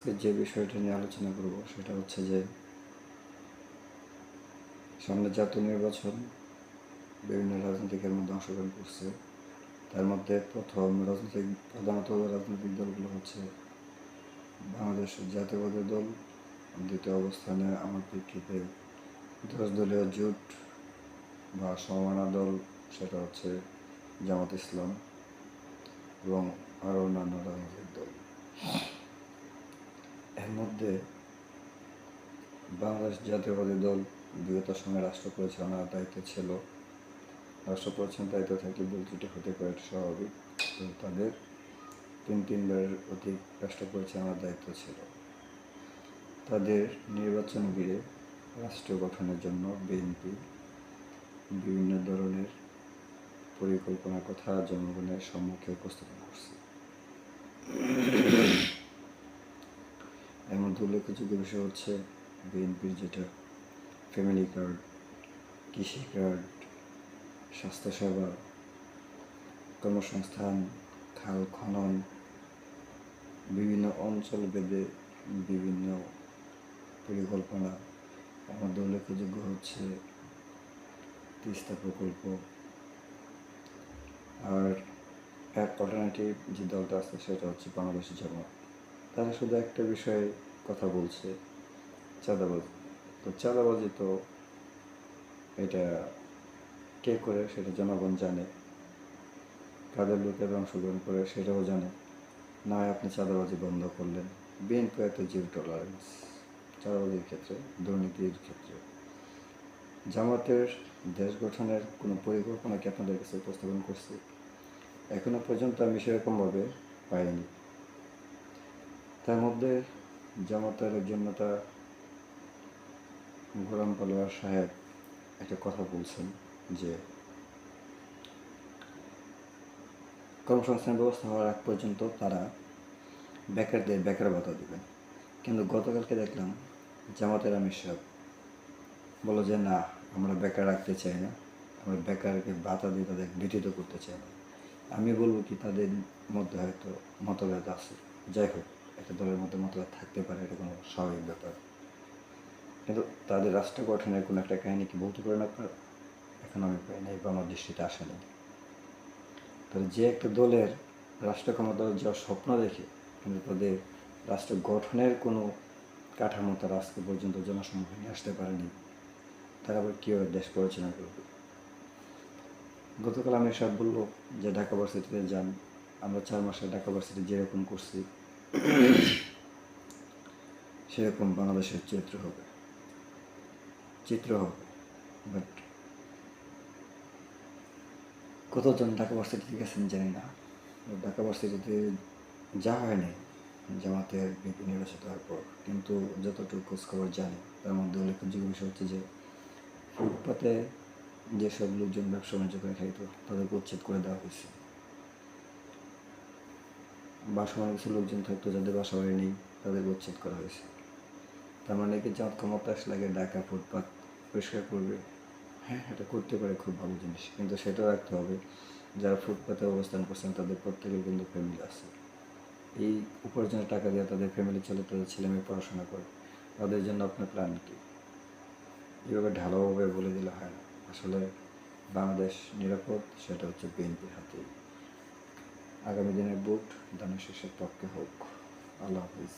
আজকে যে বিষয়টা নিয়ে আলোচনা করব সেটা হচ্ছে যে সামনে জাতীয় নির্বাচন বিভিন্ন রাজনৈতিকের মধ্যে অংশগ্রহণ করছে। তার মধ্যে প্রধানত রাজনৈতিক দলগুলো হচ্ছে বাংলাদেশ জাতীয়বাদী দল, দ্বিতীয় অবস্থানে আমার প্রেক্ষিতে 10 দলীয় জোট বা সমমানা দল, সেটা হচ্ছে জামাত ইসলাম এবং আরও অন্যান্য রাজনৈতিক দল। এর মধ্যে বাংলাদেশ জাতীয়বাদী দল বিগত সময়ে রাষ্ট্র পরিচালনার দায়িত্বে ছিল। রাষ্ট্র পরিচালনার দায়িত্ব থাকলে ভুল ত্রুটি হতে পারে, স্বাভাবিক। তাদের তিনবারের অধিক রাষ্ট্র পরিচালনার দায়িত্ব ছিল। তাদের নির্বাচন ঘিরে রাষ্ট্র গঠনের জন্য বিএনপি বিভিন্ন ধরনের পরিকল্পনার কথা জনগণের সম্মুখে উপস্থাপন করছে। এর মধ্যে উল্লেখযোগ্য বিষয় হচ্ছে বিএনপির যেটা ফ্যামিলি কার্ড, কৃষি কার্ড, স্বাস্থ্যসেবা, কর্মসংস্থান, খাল খনন, বিভিন্ন অঞ্চল ভেদে বিভিন্ন পরিকল্পনা। এর মধ্যে উল্লেখযোগ্য হচ্ছে তিস্তা প্রকল্প। আর এক অল্টারনেটিভ যে দলটা আছে সেটা হচ্ছে বাংলাদেশ জামাত। তারা শুধু একটা বিষয়ে কথা বলছে, চাঁদাবাজি। তো চাঁদাবাজি তো এটা কে করে সেটা জনগণ জানে, কাদের লোকের অংশগ্রহণ করে সেটাও জানে। না হয় আপনি চাঁদাবাজি বন্ধ করলেন। বিএনপি একটা জিরো টলারেন্স চাঁদাবাজির ক্ষেত্রে, দুর্নীতির ক্ষেত্রে। জামাতের দেশ গঠনের কোনো পরিকল্পনা কি আপনাদের কাছে উপস্থাপন করছে? এখনো পর্যন্ত আমি সেরকমভাবে পাইনি। তার মধ্যে জামাতের একজন নেতা গোলাম পরোয়ার সাহেব একটা কথা বলছেন যে কর্মসংস্থান ব্যবস্থা হওয়ার আগ পর্যন্ত তারা বেকারদের বেকার ভাতা দেবেন। কিন্তু গতকালকে দেখলাম জামাতের আমির সাহেব বলল যে না, আমরা বেকার রাখতে চাই না, আমরা বেকারকে ভাতা দিয়ে তাদের ব্যতীত করতে চাই না। আমি বলবো কি, তাদের মধ্যে হয়তো মতভেদ আছে। যাই হোক, একটা দলের মধ্যে মতভেদ থাকতে পারে, এটা কোনো স্বাভাবিক ব্যাপার। কিন্তু তাদের রাষ্ট্র গঠনের কোনো একটা কাহিনী কি বলতে পারেন আপনারা? এখন আমি পাই নাই বা আমার দৃষ্টিতে আসেনি। তাহলে যে একটা দলের রাষ্ট্র ক্ষমতা যাওয়ার স্বপ্ন দেখে কিন্তু তাদের রাষ্ট্র গঠনের কোনো কাঠামো তারা আজকে পর্যন্ত জনসম্মুখে নিয়ে আসতে পারেনি, তারা আবার কীভাবে দেশ পরিচালনা করবে? গতকাল আমি সব বললো যে ঢাকা ভার্সিটিতে যান, আমরা 4 মাসে ঢাকা ভার্সিটি যেরকম করছি সেরকম বাংলাদেশের চিত্র হবে। বাট কতজন ঢাকা ভার্সিটিতে গেছেন জানি না। ঢাকা ভার্সিটিতে যা হয় নাই জামাতের বিপি নির্বাচিত হওয়ার পর, কিন্তু যতটুকু খোঁজখবর জানি তার মধ্যে উল্লেখযোগ্য বিষয় হচ্ছে যে ফুটপাতে যেসব লোকজন ব্যবসা বাণিজ্য করে খাইতো তাদেরকে উচ্ছেদ করে দেওয়া হয়েছে। বাসমানে কিছু লোকজন থাকতো যাদের বাসা বাড়ি নেই, তাদেরকে উচ্ছেদ করা হয়েছে। তার মানে কি জামাত ক্ষমতা আসলে আগে ঢাকা ফুটপাত পরিষ্কার করবে? হ্যাঁ, এটা করতে পারে, খুব ভালো জিনিস, কিন্তু সেটা রাখতে হবে যারা ফুটপাতে অবস্থান করছেন তাদের প্রত্যেকের কিন্তু ফ্যামিলি আছে। এই উপার্জনের টাকা দিয়ে তাদের ফ্যামিলি চলে, তাদের ছেলে মেয়ে পড়াশোনা করে। তাদের জন্য আপনার প্ল্যান কি? এইভাবে ঢালাওভাবে বলে দিলে হয় না। আসলে বাংলাদেশ নিরাপদ, সেটা হচ্ছে বিএনপির হাতেই। আগামী দিনের ভোট ধানের শীষের পক্ষে হোক। আল্লাহ হাফিজ।